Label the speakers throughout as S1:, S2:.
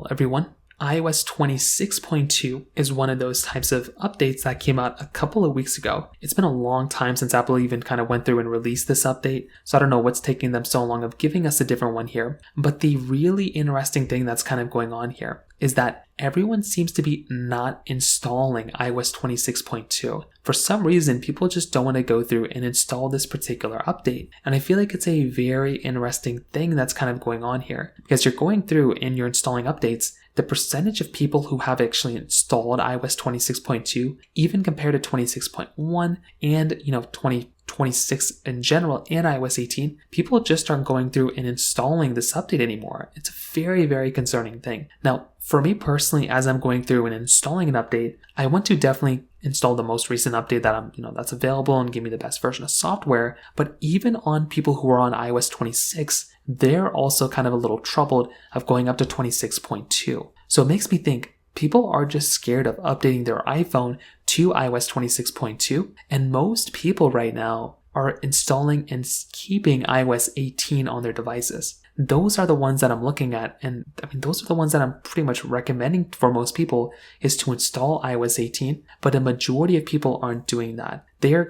S1: everyone. iOS 26.2 is one of those types of updates that came out a couple of weeks ago. It's been a long time since Apple even kind of went through and released this update, so I don't know what's taking them so long of giving us a different one here. But the really interesting thing that's kind of going on here is that everyone seems to be not installing iOS 26.2. For some reason, people just don't want to go through and install this particular update. And I feel like it's a very interesting thing that's kind of going on here. Because you're going through and you're installing updates, the percentage of people who have actually installed iOS 26.2, even compared to 26.1 and 2026 in general and iOS 18, people just aren't going through and installing this update anymore. It's a very, very concerning thing. Now, for me personally, as I'm going through and installing an update, I want to definitely install the most recent update that that's available and give me the best version of software. But even on people who are on iOS 26, they're also kind of a little troubled of going up to 26.2. So it makes me think people are just scared of updating their iPhone to iOS 26.2, and most people right now are installing and keeping iOS 18 on their devices. Those are the ones that I'm looking at, and those are the ones that I'm pretty much recommending for most people is to install iOS 18, but a majority of people aren't doing that. They are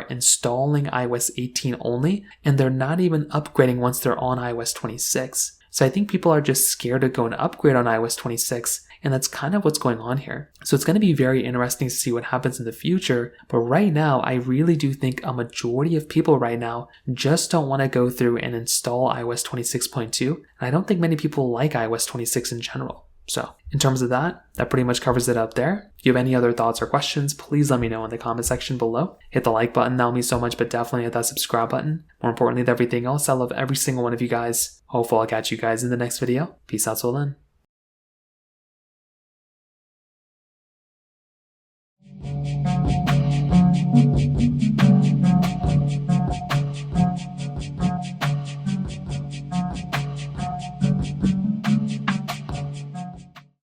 S1: installing iOS 18 only, and they're not even upgrading once they're on iOS 26. So I think people are just scared to go and upgrade on iOS 26, and that's kind of what's going on here. So it's going to be very interesting to see what happens in the future, but right now, I really do think a majority of people right now just don't want to go through and install iOS 26.2, and I don't think many people like iOS 26 in general. So in terms of that pretty much covers it up there. If you have any other thoughts or questions, please let me know in the comment section below. Hit the like button, that would mean so much, but definitely hit that subscribe button. More importantly than everything else, I love every single one of you guys. Hopefully I'll catch you guys in the next video. Peace out till then.